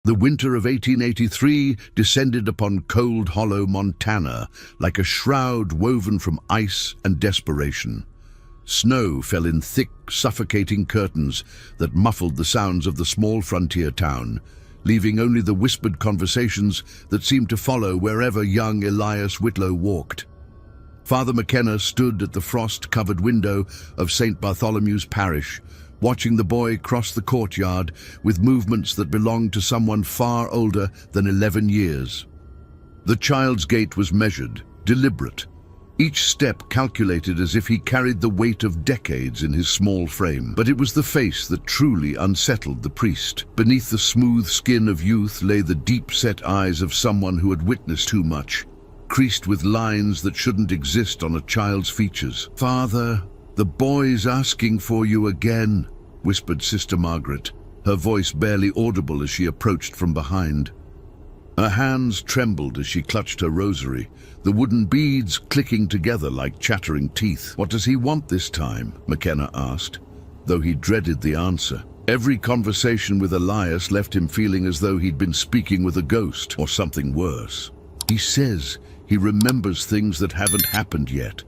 The winter of 1883 descended upon cold, hollow Montana like a shroud woven from ice and desperation. Snow fell in thick, suffocating curtains that muffled the sounds of the small frontier town, leaving only the whispered conversations that seemed to follow wherever young Elias Whitlow walked. Father McKenna stood at the frost-covered window of St. Bartholomew's Parish, watching the boy cross the courtyard with movements that belonged to someone far older than 11 years. The child's gait was measured, deliberate, each step calculated as if he carried the weight of decades in his small frame. But it was the face that truly unsettled the priest. Beneath the smooth skin of youth lay the deep-set eyes of someone who had witnessed too much, creased with lines that shouldn't exist on a child's features. "Father, the boy's asking for you again," whispered Sister Margaret, her voice barely audible as she approached from behind. Her hands trembled as she clutched her rosary, the wooden beads clicking together like chattering teeth. "What does he want this time?" McKenna asked, though he dreaded the answer. Every conversation with Elias left him feeling as though he'd been speaking with a ghost or something worse. "He says he remembers things that haven't happened yet.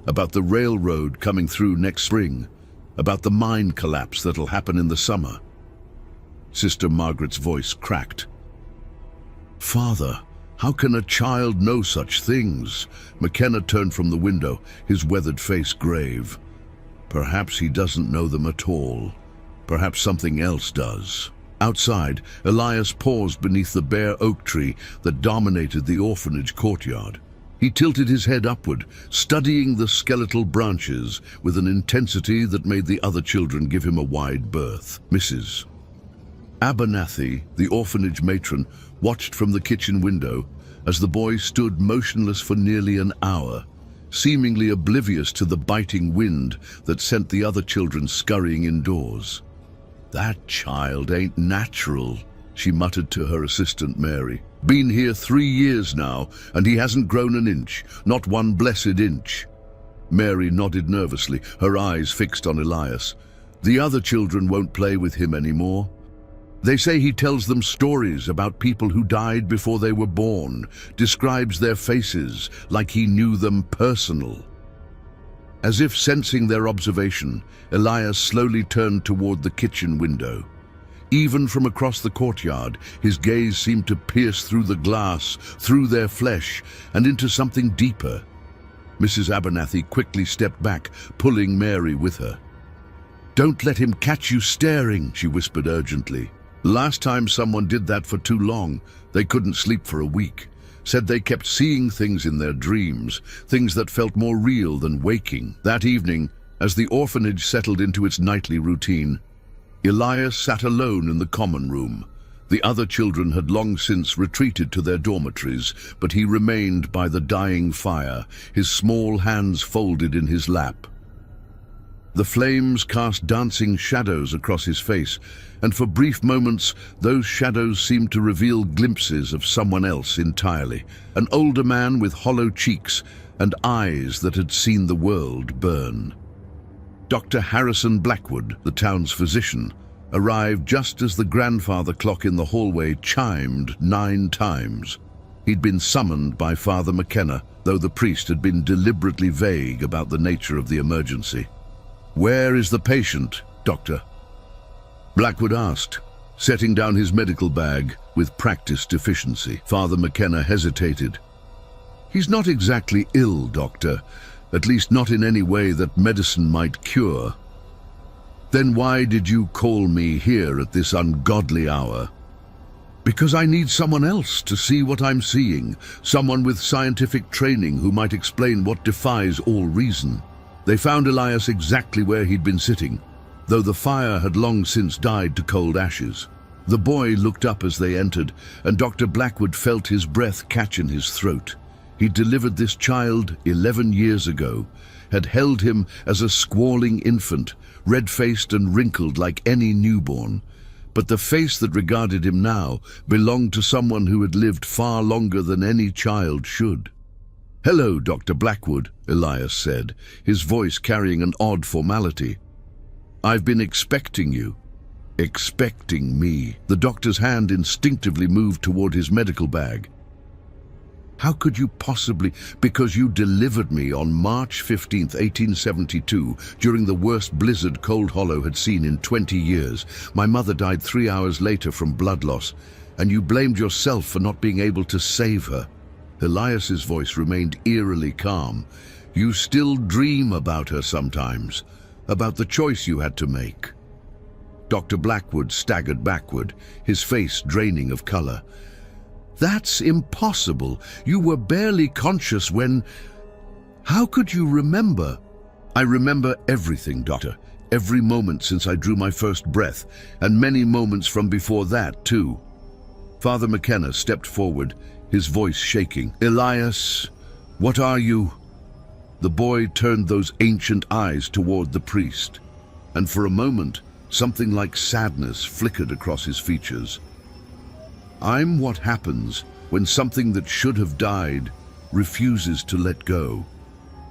About the railroad coming through next spring. About the mine collapse that'll happen in the summer." Sister Margaret's voice cracked. "Father, how can a child know such things?" McKenna turned from the window, his weathered face grave. "Perhaps he doesn't know them at all. Perhaps something else does." Outside, Elias paused beneath the bare oak tree that dominated the orphanage courtyard. He tilted his head upward, studying the skeletal branches with an intensity that made the other children give him a wide berth. Mrs. Abernathy, the orphanage matron, watched from the kitchen window as the boy stood motionless for nearly an hour, seemingly oblivious to the biting wind that sent the other children scurrying indoors. "That child ain't natural," she muttered to her assistant Mary. "Been here 3 years now, and he hasn't grown an inch, not one blessed inch." Mary nodded nervously, her eyes fixed on Elias. "The other children won't play with him anymore. They say he tells them stories about people who died before they were born, describes their faces like he knew them personal." As if sensing their observation, Elias slowly turned toward the kitchen window. Even from across the courtyard, his gaze seemed to pierce through the glass, through their flesh, and into something deeper. Mrs. Abernathy quickly stepped back, pulling Mary with her. "Don't let him catch you staring," she whispered urgently. "Last time someone did that for too long, they couldn't sleep for a week. Said they kept seeing things in their dreams, things that felt more real than waking." That evening, as the orphanage settled into its nightly routine, Elias sat alone in the common room. The other children had long since retreated to their dormitories, but he remained by the dying fire, his small hands folded in his lap. The flames cast dancing shadows across his face, and for brief moments those shadows seemed to reveal glimpses of someone else entirely, an older man with hollow cheeks and eyes that had seen the world burn. Dr. Harrison Blackwood, the town's physician, arrived just as the grandfather clock in the hallway chimed 9 times. He'd been summoned by Father McKenna, though the priest had been deliberately vague about the nature of the emergency. "Where is the patient, Doctor?" Blackwood asked, setting down his medical bag with practiced efficiency. Father McKenna hesitated. "He's not exactly ill, Doctor, at least not in any way that medicine might cure." "Then why did you call me here at this ungodly hour?" "Because I need someone else to see what I'm seeing, someone with scientific training who might explain what defies all reason." They found Elias exactly where he'd been sitting, though the fire had long since died to cold ashes. The boy looked up as they entered, and Dr. Blackwood felt his breath catch in his throat. He'd delivered this child 11 years ago, had held him as a squalling infant, red-faced and wrinkled like any newborn. But the face that regarded him now belonged to someone who had lived far longer than any child should. "Hello, Dr. Blackwood," Elias said, his voice carrying an odd formality. "I've been expecting you." Expecting me. The doctor's hand instinctively moved toward his medical bag. How could you possibly? Because you delivered me on March 15th, 1872, during the worst blizzard Cold Hollow had seen in 20 years. My mother died 3 hours later from blood loss, and you blamed yourself for not being able to save her. Elias's voice remained eerily calm. You still dream about her sometimes, about the choice you had to make. Dr. Blackwood staggered backward, his face draining of color. That's impossible. You were barely conscious when... How could you remember? I remember everything, Doctor. Every moment since I drew my first breath, and many moments from before that, too. Father McKenna stepped forward, his voice shaking. Elias, what are you? The boy turned those ancient eyes toward the priest, and for a moment, something like sadness flickered across his features. I'm what happens when something that should have died refuses to let go,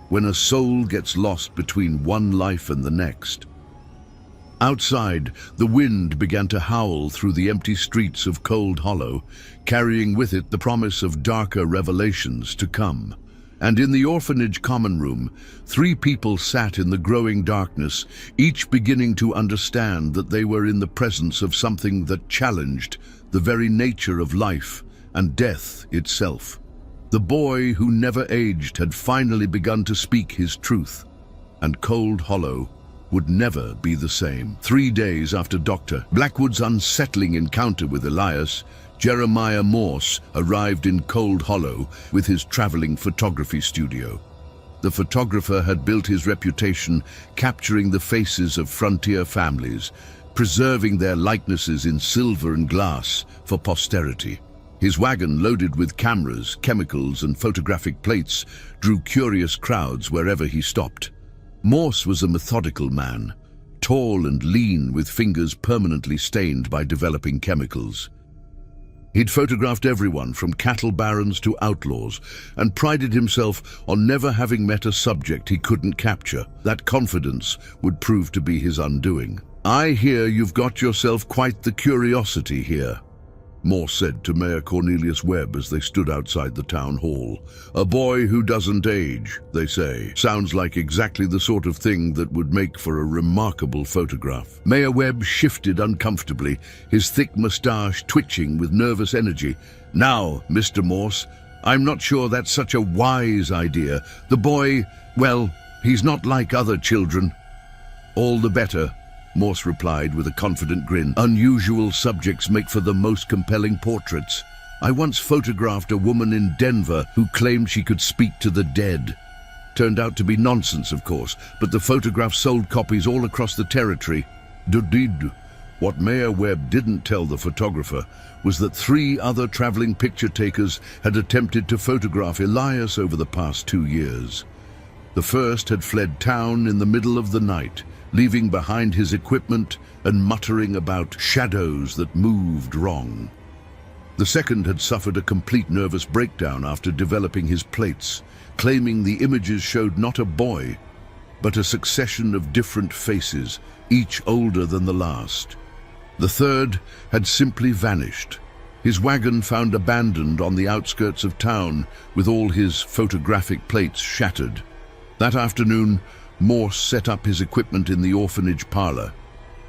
when a soul gets lost between one life and the next. Outside, the wind began to howl through the empty streets of Cold Hollow, carrying with it the promise of darker revelations to come. And in the orphanage common room, 3 people sat in the growing darkness, each beginning to understand that they were in the presence of something that challenged the very nature of life and death itself. The boy who never aged had finally begun to speak his truth, and Cold Hollow would never be the same. 3 days after Dr. Blackwood's unsettling encounter with Elias, Jeremiah Morse arrived in Cold Hollow with his traveling photography studio. The photographer had built his reputation capturing the faces of frontier families, preserving their likenesses in silver and glass for posterity. His wagon, loaded with cameras, chemicals, and photographic plates, drew curious crowds wherever he stopped. Morse was a methodical man, tall and lean with fingers permanently stained by developing chemicals. He'd photographed everyone from cattle barons to outlaws and prided himself on never having met a subject he couldn't capture. That confidence would prove to be his undoing. I hear you've got yourself quite the curiosity here, Morse said to Mayor Cornelius Webb as they stood outside the town hall. A boy who doesn't age, they say. Sounds like exactly the sort of thing that would make for a remarkable photograph. Mayor Webb shifted uncomfortably, his thick mustache twitching with nervous energy. Now, Mr. Morse, I'm not sure that's such a wise idea. The boy, well, he's not like other children. All the better, Morse replied with a confident grin. Unusual subjects make for the most compelling portraits. I once photographed a woman in Denver who claimed she could speak to the dead. Turned out to be nonsense, of course, but the photograph sold copies all across the territory. Did. What Mayor Webb didn't tell the photographer was that 3 other traveling picture takers had attempted to photograph Elias over the past 2 years. The first had fled town in the middle of the night, leaving behind his equipment and muttering about shadows that moved wrong. The second had suffered a complete nervous breakdown after developing his plates, claiming the images showed not a boy, but a succession of different faces, each older than the last. The third had simply vanished, his wagon found abandoned on the outskirts of town with all his photographic plates shattered. That afternoon, Morse set up his equipment in the orphanage parlor,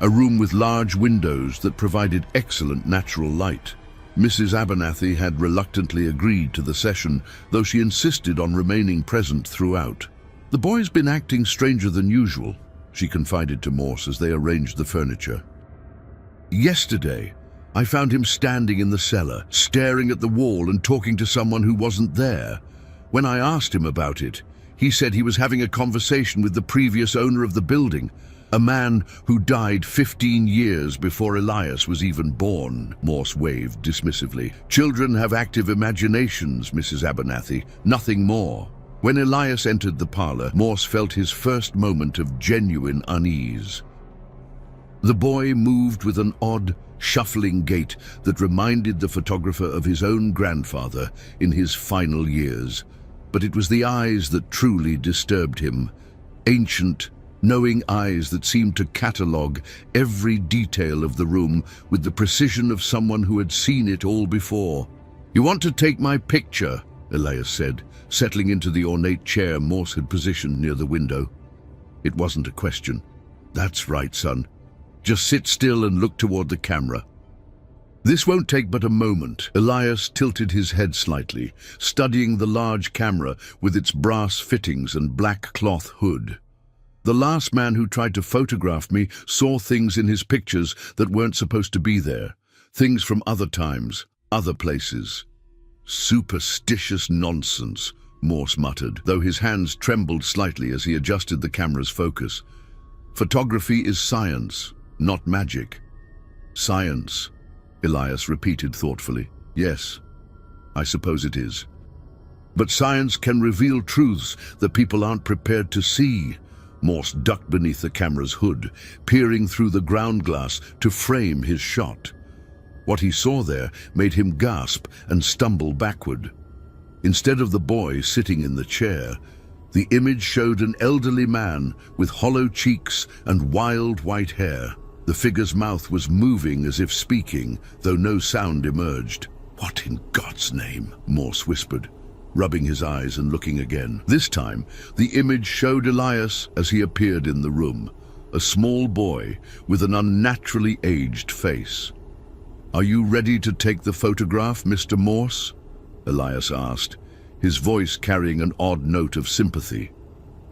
a room with large windows that provided excellent natural light. Mrs. Abernathy had reluctantly agreed to the session, though she insisted on remaining present throughout. The boy's been acting stranger than usual, she confided to Morse as they arranged the furniture. Yesterday, I found him standing in the cellar, staring at the wall and talking to someone who wasn't there. When I asked him about it, he said he was having a conversation with the previous owner of the building, a man who died 15 years before Elias was even born, Morse waved dismissively. Children have active imaginations, Mrs. Abernathy, nothing more. When Elias entered the parlor, Morse felt his first moment of genuine unease. The boy moved with an odd, shuffling gait that reminded the photographer of his own grandfather in his final years. But it was the eyes that truly disturbed him, ancient knowing eyes that seemed to catalogue every detail of the room with the precision of someone who had seen it all before. "You want to take my picture?" Elias said, settling into the ornate chair Morse had positioned near the window. It wasn't a question. "That's right, son. Just sit still and look toward the camera." "This won't take but a moment." Elias tilted his head slightly, studying the large camera with its brass fittings and black cloth hood. "The last man who tried to photograph me saw things in his pictures that weren't supposed to be there. Things from other times, other places." "Superstitious nonsense," Morse muttered, though his hands trembled slightly as he adjusted the camera's focus. "Photography is science, not magic." "Science," Elias repeated thoughtfully. "Yes, I suppose it is. But science can reveal truths that people aren't prepared to see." Morse ducked beneath the camera's hood, peering through the ground glass to frame his shot. What he saw there made him gasp and stumble backward. Instead of the boy sitting in the chair, the image showed an elderly man with hollow cheeks and wild white hair. The figure's mouth was moving as if speaking, though no sound emerged. "What in God's name?" Morse whispered, rubbing his eyes and looking again. This time, the image showed Elias as he appeared in the room, a small boy with an unnaturally aged face. "Are you ready to take the photograph, Mr. Morse?" Elias asked, his voice carrying an odd note of sympathy.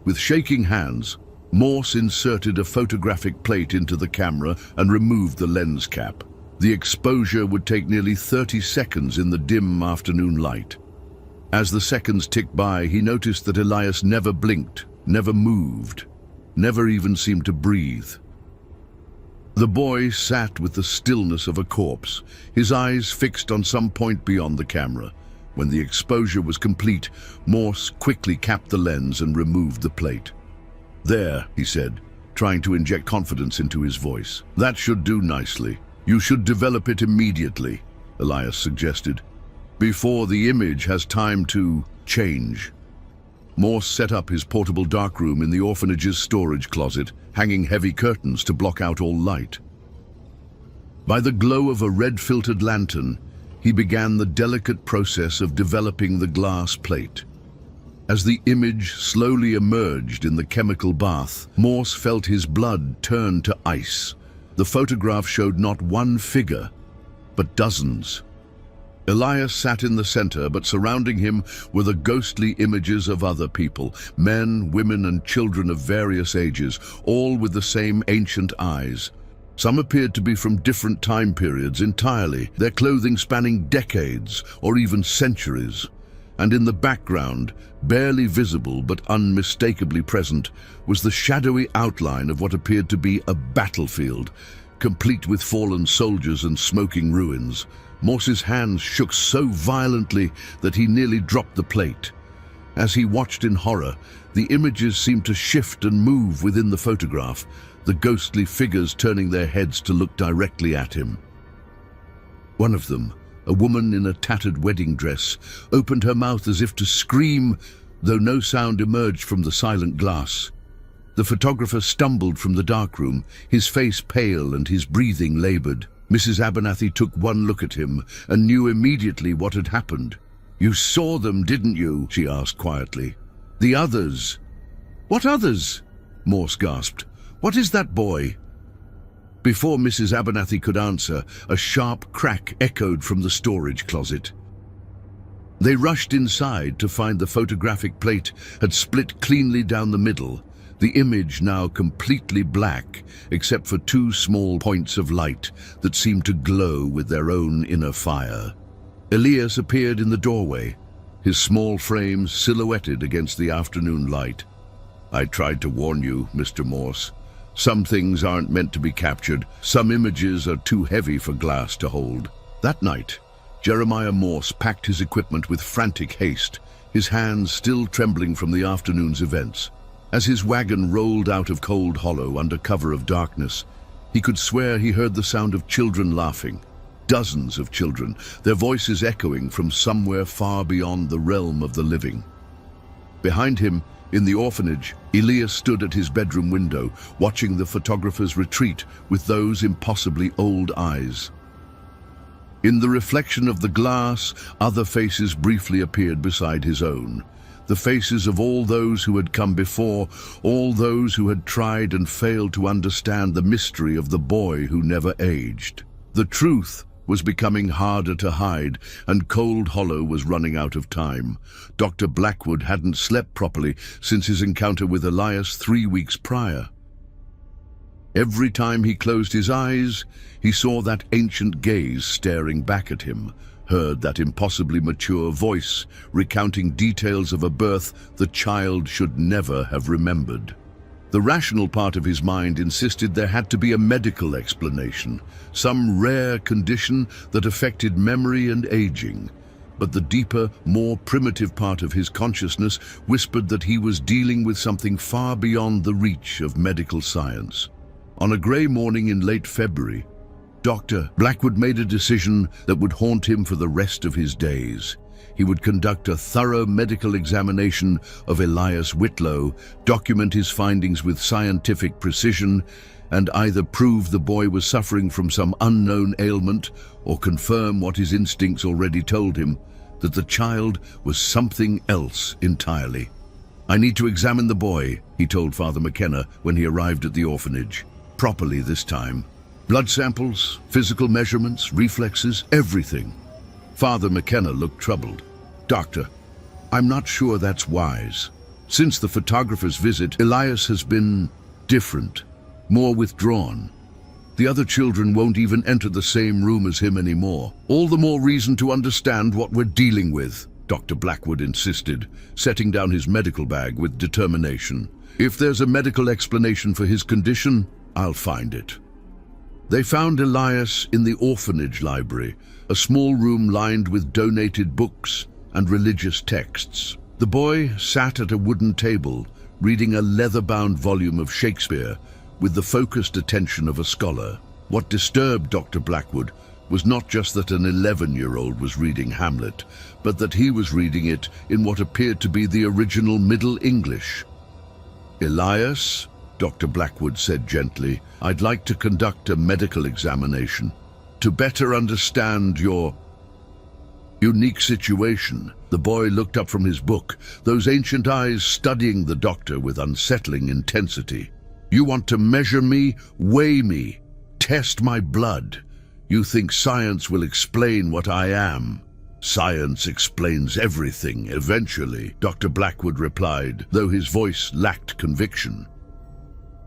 With shaking hands, Morse inserted a photographic plate into the camera and removed the lens cap. The exposure would take nearly 30 seconds in the dim afternoon light. As the seconds ticked by, he noticed that Elias never blinked, never moved, never even seemed to breathe. The boy sat with the stillness of a corpse, his eyes fixed on some point beyond the camera. When the exposure was complete, Morse quickly capped the lens and removed the plate. "There," he said, trying to inject confidence into his voice. "That should do nicely. You should develop it immediately," Elias suggested, "before the image has time to change." Morse set up his portable darkroom in the orphanage's storage closet, hanging heavy curtains to block out all light. By the glow of a red-filtered lantern, he began the delicate process of developing the glass plate. As the image slowly emerged in the chemical bath, Morse felt his blood turn to ice. The photograph showed not one figure, but dozens. Elias sat in the center, but surrounding him were the ghostly images of other people, men, women, and children of various ages, all with the same ancient eyes. Some appeared to be from different time periods entirely, their clothing spanning decades or even centuries. And in the background, barely visible but unmistakably present, was the shadowy outline of what appeared to be a battlefield, complete with fallen soldiers and smoking ruins. Morse's hands shook so violently that he nearly dropped the plate. As he watched in horror, the images seemed to shift and move within the photograph, the ghostly figures turning their heads to look directly at him. One of them, a woman in a tattered wedding dress, opened her mouth as if to scream, though no sound emerged from the silent glass. The photographer stumbled from the darkroom, his face pale and his breathing labored. Mrs. Abernathy took one look at him and knew immediately what had happened. "You saw them, didn't you?" she asked quietly. "The others." "What others?" Morse gasped. "What is that boy?" Before Mrs. Abernathy could answer, a sharp crack echoed from the storage closet. They rushed inside to find the photographic plate had split cleanly down the middle, the image now completely black, except for two small points of light that seemed to glow with their own inner fire. Elias appeared in the doorway, his small frame silhouetted against the afternoon light. "I tried to warn you, Mr. Morse. Some things aren't meant to be captured. Some images are too heavy for glass to hold." That night, Jeremiah Morse packed his equipment with frantic haste, his hands still trembling from the afternoon's events. As his wagon rolled out of Cold Hollow under cover of darkness, he could swear he heard the sound of children laughing. Dozens of children, their voices echoing from somewhere far beyond the realm of the living. Behind him, In the orphanage, Elias stood at his bedroom window, watching the photographers retreat with those impossibly old eyes. In the reflection of the glass, other faces briefly appeared beside his own. The faces of all those who had come before, all those who had tried and failed to understand the mystery of the boy who never aged. The truth was becoming harder to hide, and Cold Hollow was running out of time. Dr. Blackwood hadn't slept properly since his encounter with Elias 3 weeks prior. Every time he closed his eyes, he saw that ancient gaze staring back at him, heard that impossibly mature voice recounting details of a birth the child should never have remembered. The rational part of his mind insisted there had to be a medical explanation, some rare condition that affected memory and aging. But the deeper, more primitive part of his consciousness whispered that he was dealing with something far beyond the reach of medical science. On a grey morning in late February, Dr. Blackwood made a decision that would haunt him for the rest of his days. He would conduct a thorough medical examination of Elias Whitlow, document his findings with scientific precision, and either prove the boy was suffering from some unknown ailment or confirm what his instincts already told him, that the child was something else entirely. "I need to examine the boy," he told Father McKenna when he arrived at the orphanage. "Properly this time. Blood samples, physical measurements, reflexes, everything." Father McKenna looked troubled. "Doctor, I'm not sure that's wise. Since the photographer's visit, Elias has been different, more withdrawn. The other children won't even enter the same room as him anymore. All the more reason to understand what we're dealing with," Dr. Blackwood insisted, setting down his medical bag with determination. "If there's a medical explanation for his condition, I'll find it." They found Elias in the orphanage library, a small room lined with donated books and religious texts. The boy sat at a wooden table, reading a leather-bound volume of Shakespeare with the focused attention of a scholar. What disturbed Dr. Blackwood was not just that an 11-year-old was reading Hamlet, but that he was reading it in what appeared to be the original Middle English. "Elias," Dr. Blackwood said gently, "I'd like to conduct a medical examination to better understand your unique situation." The boy looked up from his book, those ancient eyes studying the doctor with unsettling intensity. "You want to measure me, weigh me, test my blood. You think science will explain what I am?" "Science explains everything, eventually," Dr. Blackwood replied, though his voice lacked conviction.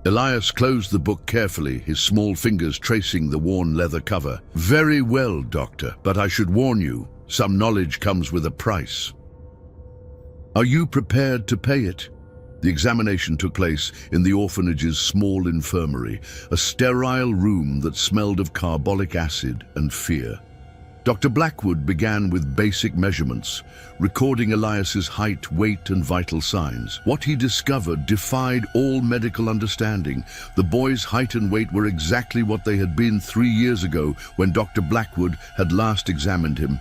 Elias closed the book carefully, his small fingers tracing the worn leather cover. "Very well, doctor, but I should warn you, some knowledge comes with a price. Are you prepared to pay it?" The examination took place in the orphanage's small infirmary, a sterile room that smelled of carbolic acid and fear. Dr. Blackwood began with basic measurements, recording Elias's height, weight, and vital signs. What he discovered defied all medical understanding. The boy's height and weight were exactly what they had been 3 years ago when Dr. Blackwood had last examined him.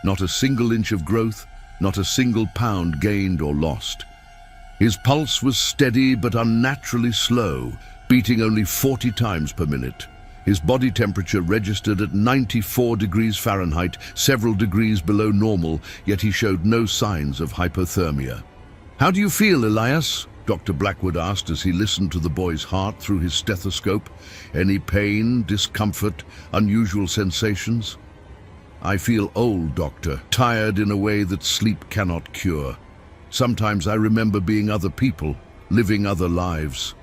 Not a single inch of growth, not a single pound gained or lost. His pulse was steady but unnaturally slow, beating only 40 times per minute. His body temperature registered at 94 degrees Fahrenheit, several degrees below normal, yet he showed no signs of hypothermia. "How do you feel, Elias?" Dr. Blackwood asked as he listened to the boy's heart through his stethoscope. "Any pain, discomfort, unusual sensations?" "I feel old, doctor, tired in a way that sleep cannot cure. Sometimes I remember being other people, living other lives.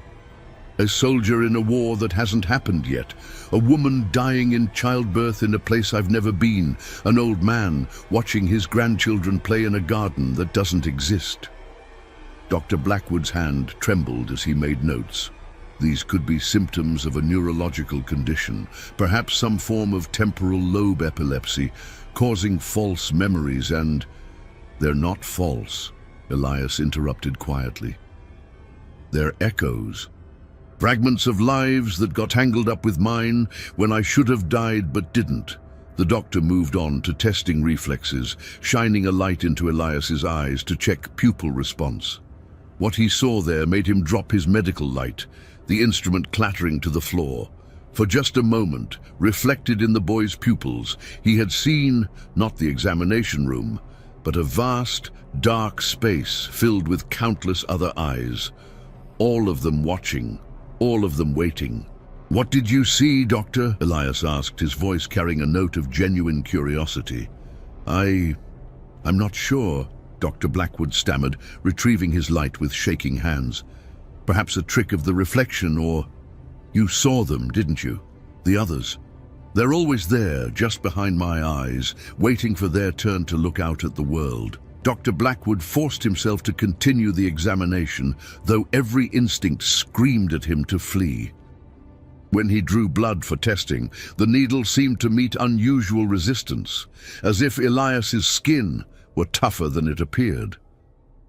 A soldier in a war that hasn't happened yet, a woman dying in childbirth in a place I've never been, an old man watching his grandchildren play in a garden that doesn't exist." Dr. Blackwood's hand trembled as he made notes. These could be symptoms of a neurological condition, perhaps some form of temporal lobe epilepsy, causing false memories and... "They're not false," Elias interrupted quietly. "They're echoes. Fragments of lives that got tangled up with mine when I should have died but didn't." The doctor moved on to testing reflexes, shining a light into Elias's eyes to check pupil response. What he saw there made him drop his medical light, the instrument clattering to the floor. For just a moment, reflected in the boy's pupils, he had seen, not the examination room, but a vast, dark space filled with countless other eyes, all of them watching, all of them waiting. "What did you see, Doctor?" Elias asked, his voice carrying a note of genuine curiosity. I'm not sure," Dr. Blackwood stammered, retrieving his light with shaking hands. "Perhaps a trick of the reflection, or... You saw them, didn't you? The others. They're always there, just behind my eyes, waiting for their turn to look out at the world." Dr. Blackwood forced himself to continue the examination, though every instinct screamed at him to flee. When he drew blood for testing, the needle seemed to meet unusual resistance, as if Elias's skin were tougher than it appeared.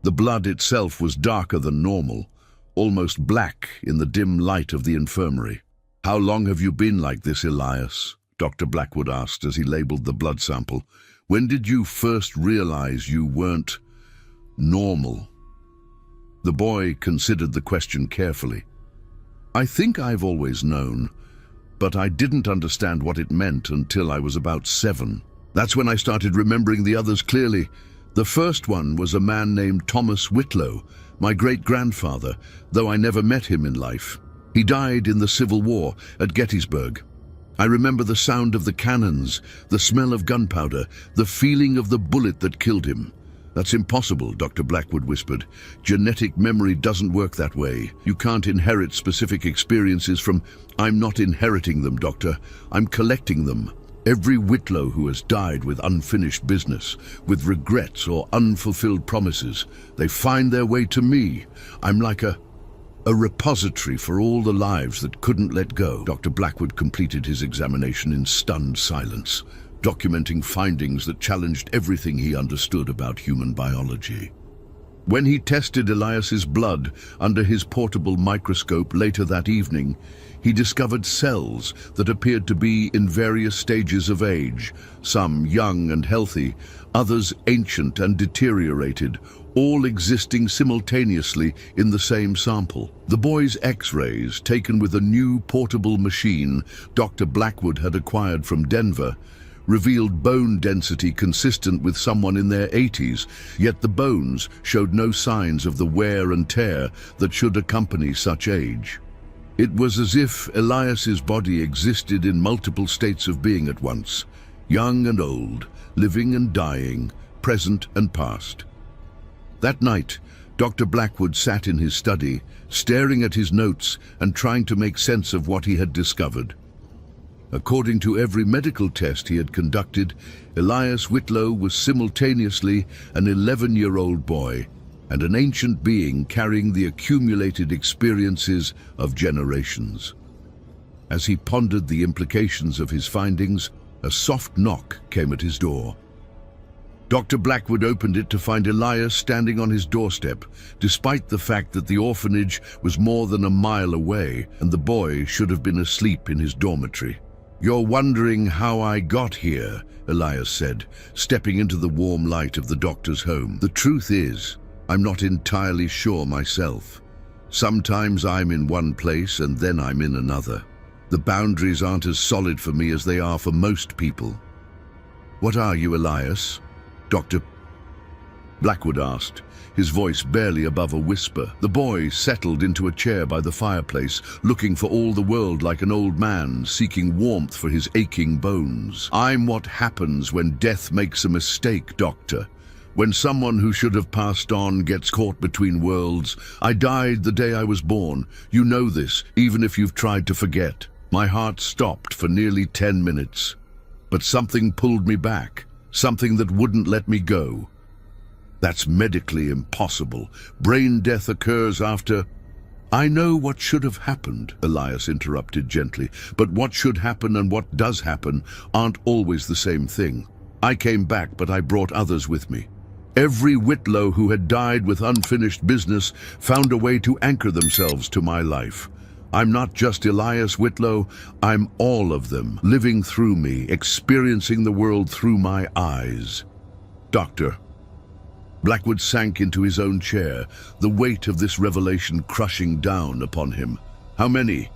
The blood itself was darker than normal, almost black in the dim light of the infirmary. "How long have you been like this, Elias?" Dr. Blackwood asked as he labeled the blood sample. "When did you first realize you weren't normal?" The boy considered the question carefully. "I think I've always known, but I didn't understand what it meant until I was about 7. That's when I started remembering the others clearly. The first one was a man named Thomas Whitlow, my great-grandfather, though I never met him in life. He died in the Civil War at Gettysburg. I remember the sound of the cannons, the smell of gunpowder, the feeling of the bullet that killed him." "That's impossible," Dr. Blackwood whispered. "Genetic memory doesn't work that way. You can't inherit specific experiences from—" "I'm not inheriting them, Doctor. I'm collecting them. Every Whitlow who has died with unfinished business, with regrets or unfulfilled promises, they find their way to me. I'm like a repository for all the lives that couldn't let go." Dr. Blackwood completed his examination in stunned silence, documenting findings that challenged everything he understood about human biology. When he tested Elias's blood under his portable microscope later that evening, he discovered cells that appeared to be in various stages of age, some young and healthy, others ancient and deteriorated, all existing simultaneously in the same sample. The boy's X-rays, taken with a new portable machine Dr. Blackwood had acquired from Denver, revealed bone density consistent with someone in their 80s, yet the bones showed no signs of the wear and tear that should accompany such age. It was as if Elias's body existed in multiple states of being at once, young and old, living and dying, present and past. That night, Dr. Blackwood sat in his study, staring at his notes and trying to make sense of what he had discovered. According to every medical test he had conducted, Elias Whitlow was simultaneously an 11-year-old boy and an ancient being carrying the accumulated experiences of generations. As he pondered the implications of his findings, a soft knock came at his door. Dr. Blackwood opened it to find Elias standing on his doorstep, despite the fact that the orphanage was more than a mile away and the boy should have been asleep in his dormitory. "You're wondering how I got here," Elias said, stepping into the warm light of the doctor's home. "The truth is, I'm not entirely sure myself. Sometimes I'm in one place and then I'm in another. The boundaries aren't as solid for me as they are for most people." "What are you, Elias?" Dr. Blackwood asked, his voice barely above a whisper. The boy settled into a chair by the fireplace, looking for all the world like an old man seeking warmth for his aching bones. "I'm what happens when death makes a mistake, Doctor. When someone who should have passed on gets caught between worlds. I died the day I was born. You know this, even if you've tried to forget. My heart stopped for nearly 10 minutes. But something pulled me back, something that wouldn't let me go. That's medically impossible. Brain death occurs after—" "I know what should have happened," Elias interrupted gently, "but what should happen and what does happen aren't always the same thing. I came back, but I brought others with me. Every Whitlow who had died with unfinished business found a way to anchor themselves to my life. I'm not just Elias Whitlow, I'm all of them, living through me, experiencing the world through my eyes." Dr. Blackwood sank into his own chair, the weight of this revelation crushing down upon him. How many?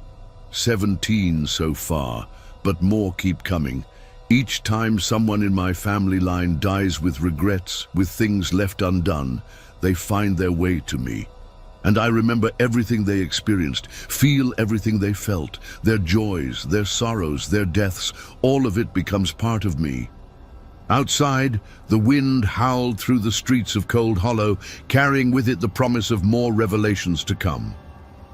17 so far, but more keep coming. Each time someone in my family line dies with regrets, with things left undone, they find their way to me. And I remember everything they experienced, feel everything they felt, their joys, their sorrows, their deaths, all of it becomes part of me. Outside, the wind howled through the streets of Cold Hollow, carrying with it the promise of more revelations to come.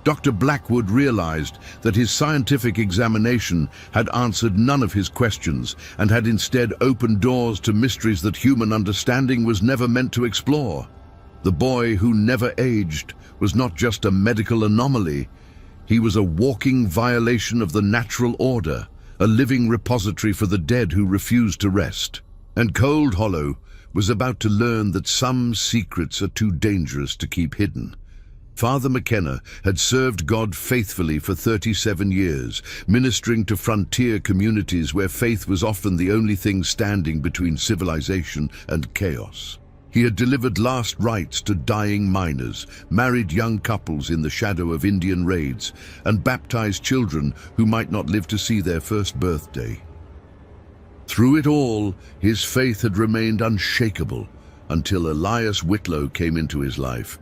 Dr. Blackwood realized that his scientific examination had answered none of his questions and had instead opened doors to mysteries that human understanding was never meant to explore. The boy who never aged was not just a medical anomaly. He was a walking violation of the natural order, a living repository for the dead who refused to rest. And Cold Hollow was about to learn that some secrets are too dangerous to keep hidden. Father McKenna had served God faithfully for 37 years, ministering to frontier communities where faith was often the only thing standing between civilization and chaos. He had delivered last rites to dying miners, married young couples in the shadow of Indian raids, and baptized children who might not live to see their first birthday. Through it all, his faith had remained unshakable until Elias Whitlow came into his life.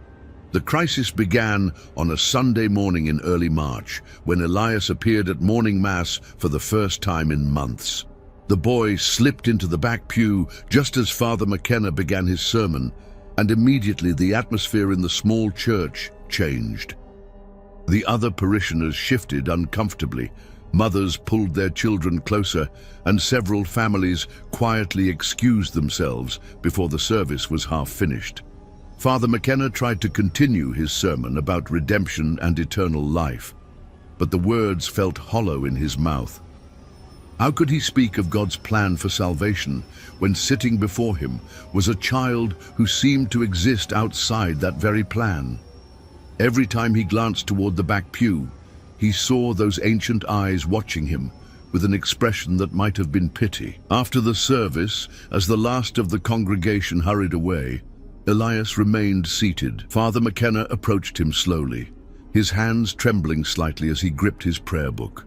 The crisis began on a Sunday morning in early March, when Elias appeared at morning mass for the first time in months. The boy slipped into the back pew just as Father McKenna began his sermon, and immediately the atmosphere in the small church changed. The other parishioners shifted uncomfortably. Mothers pulled their children closer, and several families quietly excused themselves before the service was half finished. Father McKenna tried to continue his sermon about redemption and eternal life, but the words felt hollow in his mouth. How could he speak of God's plan for salvation when sitting before him was a child who seemed to exist outside that very plan? Every time he glanced toward the back pew, he saw those ancient eyes watching him with an expression that might have been pity. After the service, as the last of the congregation hurried away, Elias remained seated. Father McKenna approached him slowly, his hands trembling slightly as he gripped his prayer book.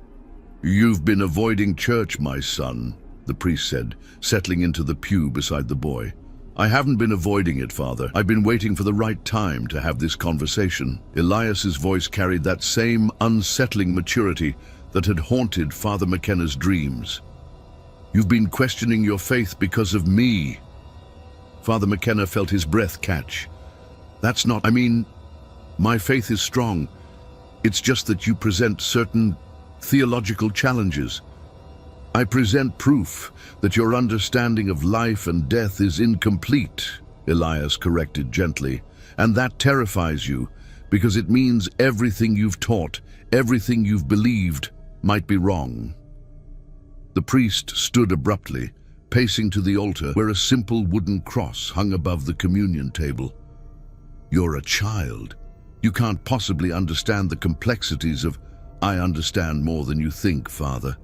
"You've been avoiding church, my son," the priest said, settling into the pew beside the boy. "I haven't been avoiding it, Father. I've been waiting for the right time to have this conversation." Elias's voice carried that same unsettling maturity that had haunted Father McKenna's dreams. "You've been questioning your faith because of me." Father McKenna felt his breath catch. My faith is strong. It's just that you present certain theological challenges. I present proof that your understanding of life and death is incomplete," Elias corrected gently, "and that terrifies you because it means everything you've taught, everything you've believed, might be wrong." The priest stood abruptly, pacing to the altar where a simple wooden cross hung above the communion table. "You're a child. You can't possibly understand the complexities of—" "I understand more than you think, Father.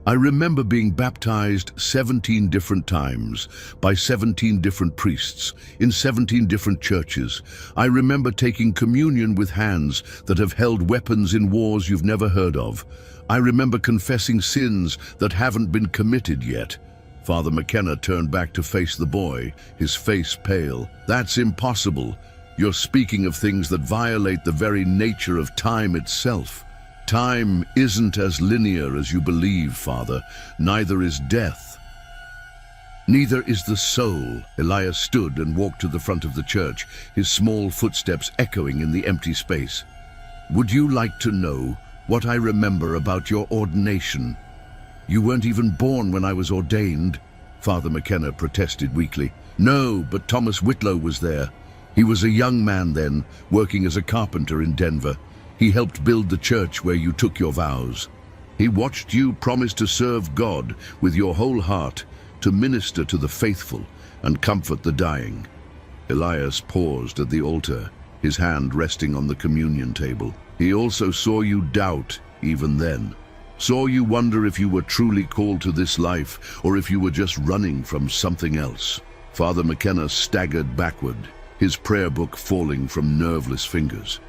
I remember being baptized 17 different times by 17 different priests in 17 different churches. I remember taking communion with hands that have held weapons in wars you've never heard of. I remember confessing sins that haven't been committed yet." Father McKenna turned back to face the boy, his face pale. "That's impossible. You're speaking of things that violate the very nature of time itself. Time isn't as linear as you believe, Father. Neither is death. Neither is the soul." Elias stood and walked to the front of the church, his small footsteps echoing in the empty space. "Would you like to know what I remember about your ordination?" "You weren't even born when I was ordained," Father McKenna protested weakly. "No, but Thomas Whitlow was there. He was a young man then, working as a carpenter in Denver. He helped build the church where you took your vows. He watched you promise to serve God with your whole heart, to minister to the faithful and comfort the dying." Elias paused at the altar, his hand resting on the communion table. "He also saw you doubt even then. Saw you wonder if you were truly called to this life or if you were just running from something else." Father McKenna staggered backward, his prayer book falling from nerveless fingers.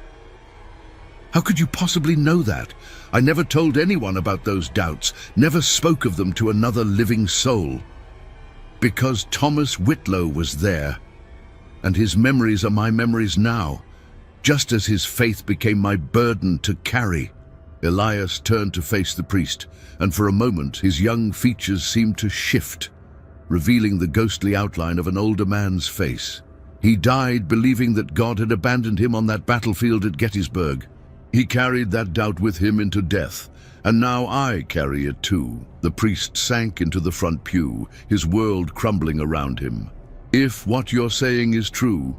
How could you possibly know that? I never told anyone about those doubts, never spoke of them to another living soul. Because Thomas Whitlow was there, and his memories are my memories now, just as his faith became my burden to carry. Elias turned to face the priest, and for a moment his young features seemed to shift, revealing the ghostly outline of an older man's face. He died believing that God had abandoned him on that battlefield at Gettysburg. He carried that doubt with him into death, and now I carry it too. The priest sank into the front pew, his world crumbling around him. If what you're saying is true,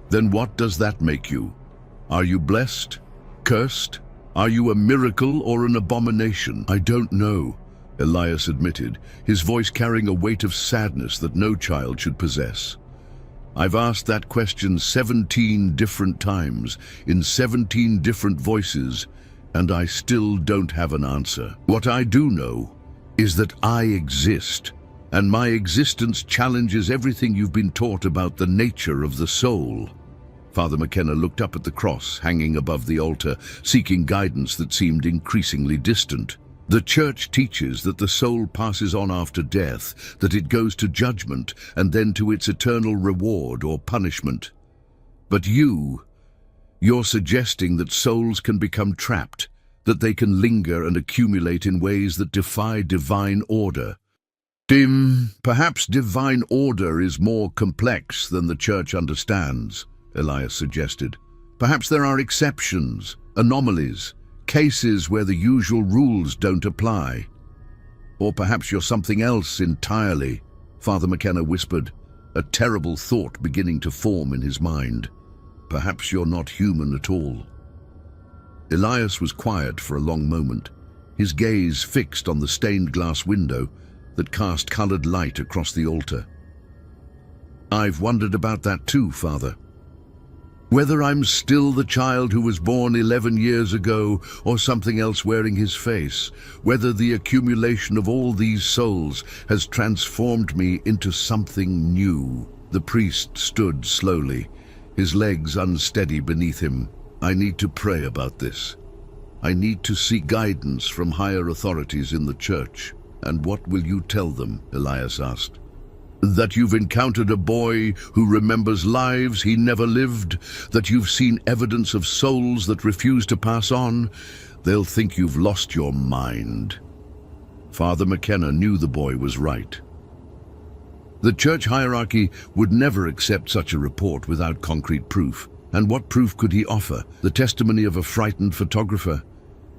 then what does that make you? Are you blessed? Cursed? Are you a miracle or an abomination? I don't know, Elias admitted, his voice carrying a weight of sadness that no child should possess. I've asked that question 17 different times, in 17 different voices, and I still don't have an answer. What I do know is that I exist, and my existence challenges everything you've been taught about the nature of the soul. Father McKenna looked up at the cross hanging above the altar, seeking guidance that seemed increasingly distant. The Church teaches that the soul passes on after death, that it goes to judgment and then to its eternal reward or punishment. But you're suggesting that souls can become trapped, that they can linger and accumulate in ways that defy divine order. Perhaps divine order is more complex than the Church understands, Elias suggested. Perhaps there are exceptions, anomalies, cases where the usual rules don't apply. Or perhaps you're something else entirely, Father McKenna whispered, a terrible thought beginning to form in his mind. Perhaps you're not human at all. Elias was quiet for a long moment, his gaze fixed on the stained glass window that cast colored light across the altar. I've wondered about that too, Father. Whether I'm still the child who was born 11 years ago or something else wearing his face, whether the accumulation of all these souls has transformed me into something new. The priest stood slowly, his legs unsteady beneath him. I need to pray about this. I need to seek guidance from higher authorities in the Church. And what will you tell them? Elias asked. That you've encountered a boy who remembers lives he never lived, that you've seen evidence of souls that refuse to pass on. They'll think you've lost your mind. Father McKenna knew the boy was right. The Church hierarchy would never accept such a report without concrete proof. And what proof could he offer? The testimony of a frightened photographer?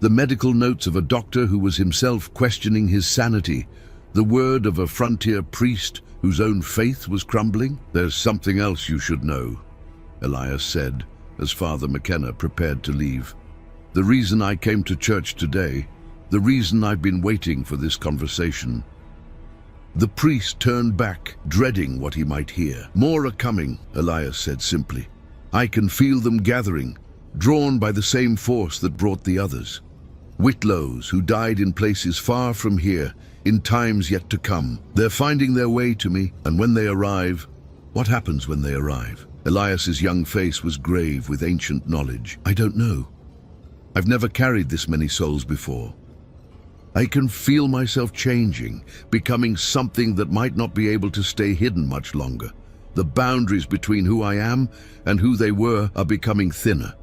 The medical notes of a doctor who was himself questioning his sanity? The word of a frontier priest whose own faith was crumbling? There's something else you should know, Elias said, as Father McKenna prepared to leave. The reason I came to church today, the reason I've been waiting for this conversation. The priest turned back, dreading what he might hear. More are coming, Elias said simply. I can feel them gathering, drawn by the same force that brought the others. Whitlows who died in places far from here, in times yet to come. They're finding their way to me, and when they arrive, what happens when they arrive? Elias's young face was grave with ancient knowledge. I don't know. I've never carried this many souls before. I can feel myself changing, becoming something that might not be able to stay hidden much longer. The boundaries between who I am and who they were are becoming thinner.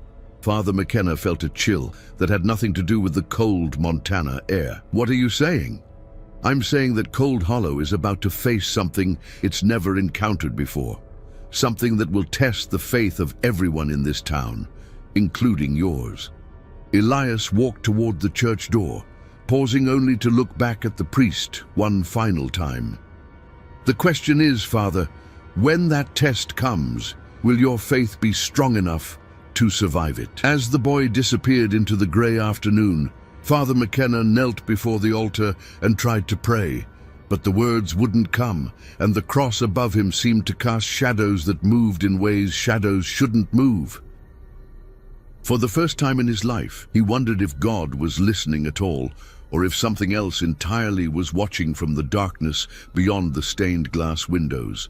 Father McKenna felt a chill that had nothing to do with the cold Montana air. What are you saying? I'm saying that Cold Hollow is about to face something it's never encountered before. Something that will test the faith of everyone in this town, including yours. Elias walked toward the church door, pausing only to look back at the priest one final time. The question is, Father, when that test comes, will your faith be strong enough to survive it? As the boy disappeared into the gray afternoon, Father McKenna knelt before the altar and tried to pray, but the words wouldn't come, and the cross above him seemed to cast shadows that moved in ways shadows shouldn't move. For the first time in his life, he wondered if God was listening at all, or if something else entirely was watching from the darkness beyond the stained glass windows.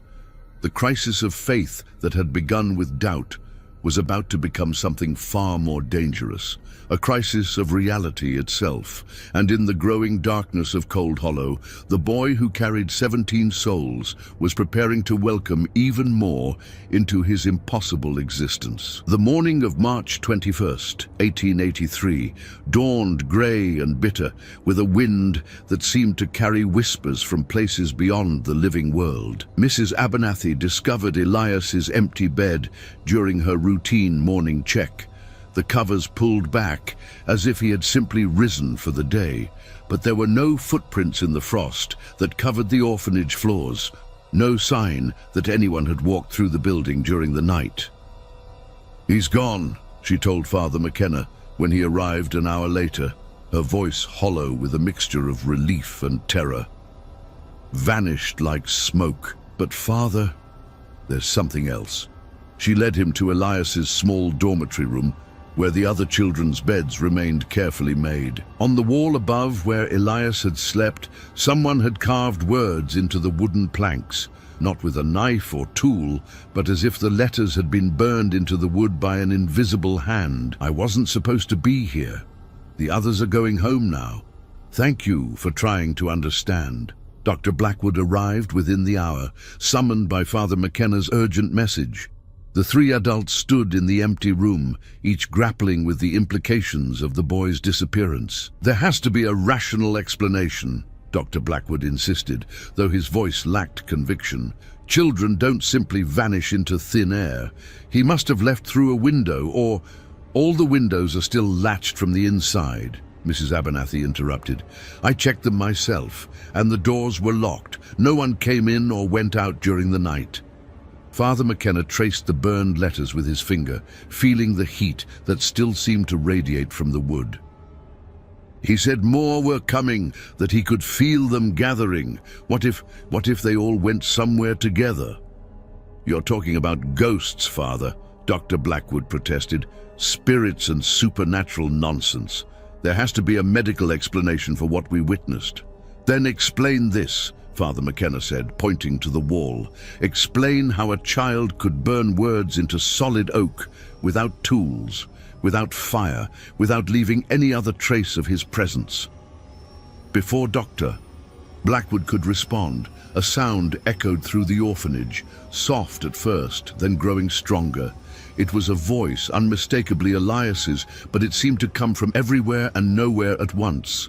The crisis of faith that had begun with doubt was about to become something far more dangerous, a crisis of reality itself. And in the growing darkness of Cold Hollow, the boy who carried 17 souls was preparing to welcome even more into his impossible existence. The morning of March 21st, 1883, dawned grey and bitter, with a wind that seemed to carry whispers from places beyond the living world. Mrs. Abernathy discovered Elias's empty bed during her routine morning check. The covers pulled back, as if he had simply risen for the day, but there were no footprints in the frost that covered the orphanage floors, no sign that anyone had walked through the building during the night. "He's gone," she told Father McKenna when he arrived an hour later, her voice hollow with a mixture of relief and terror. "Vanished like smoke. But Father, there's something else." She led him to Elias's small dormitory room, where the other children's beds remained carefully made. On the wall above where Elias had slept, someone had carved words into the wooden planks, not with a knife or tool, but as if the letters had been burned into the wood by an invisible hand. "I wasn't supposed to be here. The others are going home now. Thank you for trying to understand." Dr. Blackwood arrived within the hour, summoned by Father McKenna's urgent message. The three adults stood in the empty room, each grappling with the implications of the boy's disappearance. "There has to be a rational explanation," Dr. Blackwood insisted, though his voice lacked conviction. "Children don't simply vanish into thin air. He must have left through a window, or all the windows are still latched from the inside." Mrs. Abernathy interrupted. "I checked them myself, and the doors were locked. No one came in or went out during the night." Father McKenna traced the burned letters with his finger, feeling the heat that still seemed to radiate from the wood. "He said more were coming, that he could feel them gathering. What if they all went somewhere together?" "You're talking about ghosts, Father," Dr. Blackwood protested. "Spirits and supernatural nonsense. There has to be a medical explanation for what we witnessed." "Then explain this," Father McKenna said, pointing to the wall. "Explain how a child could burn words into solid oak, without tools, without fire, without leaving any other trace of his presence." Before Dr. Blackwood could respond, a sound echoed through the orphanage, soft at first, then growing stronger. It was a voice, unmistakably Elias's, but it seemed to come from everywhere and nowhere at once.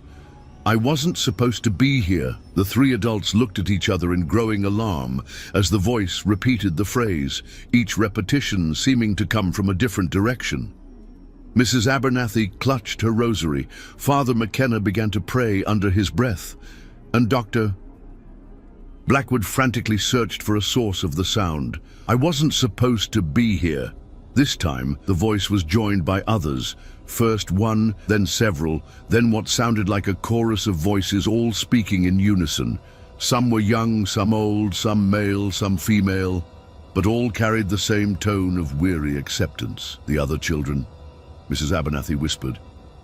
"I wasn't supposed to be here." The three adults looked at each other in growing alarm as the voice repeated the phrase, each repetition seeming to come from a different direction. Mrs. Abernathy clutched her rosary. Father McKenna began to pray under his breath, and Dr. Blackwood frantically searched for a source of the sound. "I wasn't supposed to be here." This time, the voice was joined by others. First one, then several, then what sounded like a chorus of voices all speaking in unison. Some were young, some old, some male, some female, but all carried the same tone of weary acceptance. "The other children," Mrs. Abernathy whispered,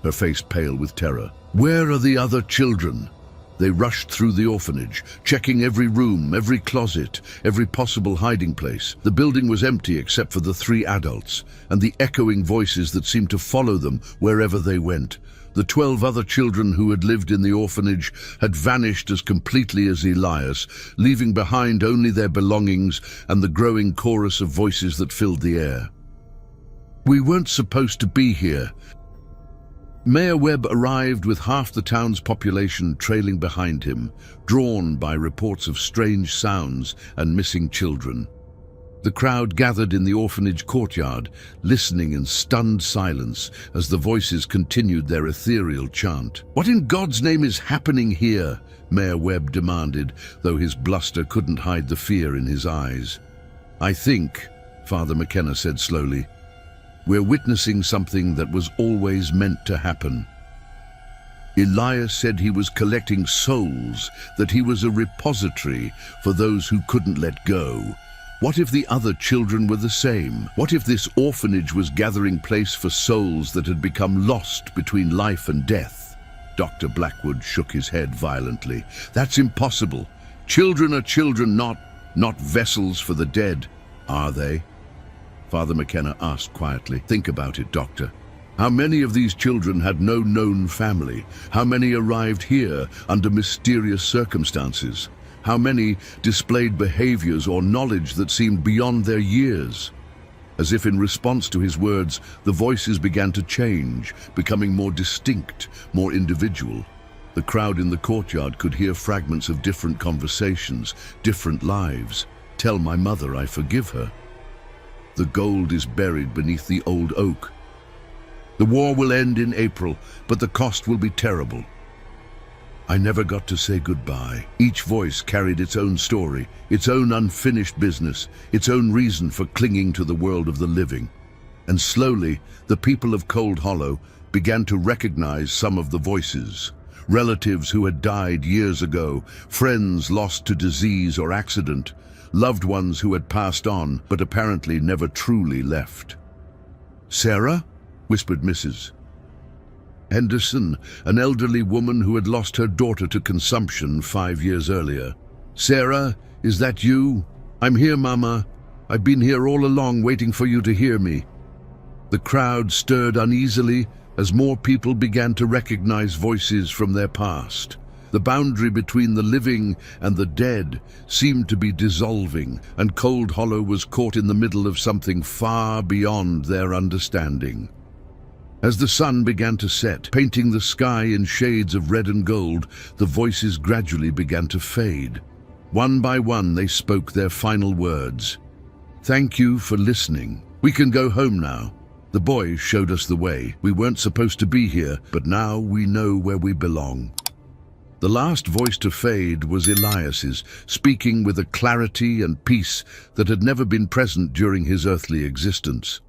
her face pale with terror. "Where are the other children?" They rushed through the orphanage, checking every room, every closet, every possible hiding place. The building was empty except for the three adults and the echoing voices that seemed to follow them wherever they went. The 12 other children who had lived in the orphanage had vanished as completely as Elias, leaving behind only their belongings and the growing chorus of voices that filled the air. "We weren't supposed to be here." Mayor Webb arrived with half the town's population trailing behind him, drawn by reports of strange sounds and missing children. The crowd gathered in the orphanage courtyard, listening in stunned silence as the voices continued their ethereal chant. "What in God's name is happening here?" Mayor Webb demanded, though his bluster couldn't hide the fear in his eyes. "I think," Father McKenna said slowly, "we're witnessing something that was always meant to happen." Elias said he was collecting souls, that he was a repository for those who couldn't let go. What if the other children were the same? What if this orphanage was gathering place for souls that had become lost between life and death? Dr. Blackwood shook his head violently. "That's impossible. Children are children, not..." Not vessels for the dead, are they? Father McKenna asked quietly. Think about it, Doctor. How many of these children had no known family? How many arrived here under mysterious circumstances? How many displayed behaviors or knowledge that seemed beyond their years? As if in response to his words, the voices began to change, becoming more distinct, more individual. The crowd in the courtyard could hear fragments of different conversations, different lives. Tell my mother I forgive her. The gold is buried beneath the old oak. The war will end in April, but the cost will be terrible. I never got to say goodbye. Each voice carried its own story, its own unfinished business, its own reason for clinging to the world of the living. And slowly, the people of Cold Hollow began to recognize some of the voices. Relatives who had died years ago, friends lost to disease or accident, loved ones who had passed on but apparently never truly left. "Sarah?" whispered Mrs. Henderson, an elderly woman who had lost her daughter to consumption 5 years earlier. "Sarah, is that you? I'm here, Mama. I've been here all along waiting for you to hear me." The crowd stirred uneasily as more people began to recognize voices from their past. The boundary between the living and the dead seemed to be dissolving, and Cold Hollow was caught in the middle of something far beyond their understanding. As the sun began to set, painting the sky in shades of red and gold, the voices gradually began to fade. One by one, they spoke their final words. "Thank you for listening. We can go home now. The boys showed us the way. We weren't supposed to be here, but now we know where we belong." The last voice to fade was Elias's, speaking with a clarity and peace that had never been present during his earthly existence.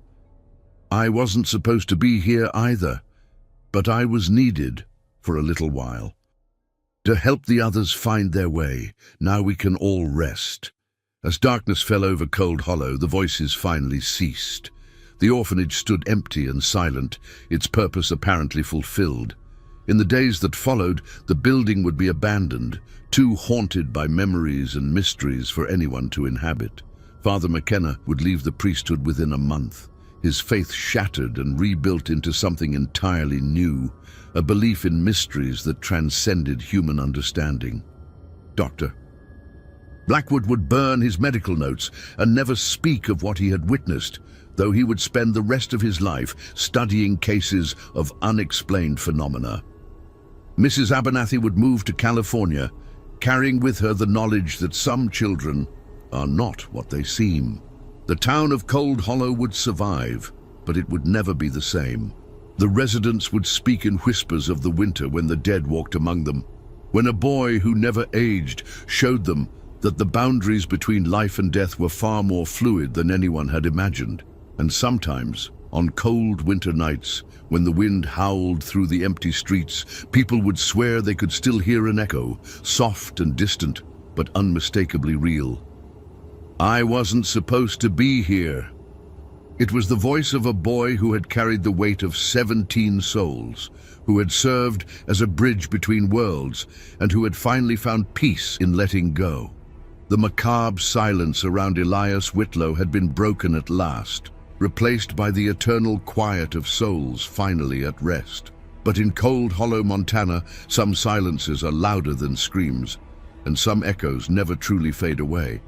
"I wasn't supposed to be here either, but I was needed for a little while. To help the others find their way, now we can all rest." As darkness fell over Cold Hollow, the voices finally ceased. The orphanage stood empty and silent, its purpose apparently fulfilled. In the days that followed, the building would be abandoned, too haunted by memories and mysteries for anyone to inhabit. Father McKenna would leave the priesthood within a month, his faith shattered and rebuilt into something entirely new, a belief in mysteries that transcended human understanding. Dr. Blackwood would burn his medical notes and never speak of what he had witnessed, though he would spend the rest of his life studying cases of unexplained phenomena. Mrs. Abernathy would move to California, carrying with her the knowledge that some children are not what they seem. The town of Cold Hollow would survive, but it would never be the same. The residents would speak in whispers of the winter when the dead walked among them, when a boy who never aged showed them that the boundaries between life and death were far more fluid than anyone had imagined. And sometimes, on cold winter nights, when the wind howled through the empty streets, people would swear they could still hear an echo, soft and distant, but unmistakably real. "I wasn't supposed to be here." It was the voice of a boy who had carried the weight of 17 souls, who had served as a bridge between worlds, and who had finally found peace in letting go. The macabre silence around Elias Whitlow had been broken at last, replaced by the eternal quiet of souls finally at rest. But in Cold Hollow, Montana, some silences are louder than screams, and some echoes never truly fade away.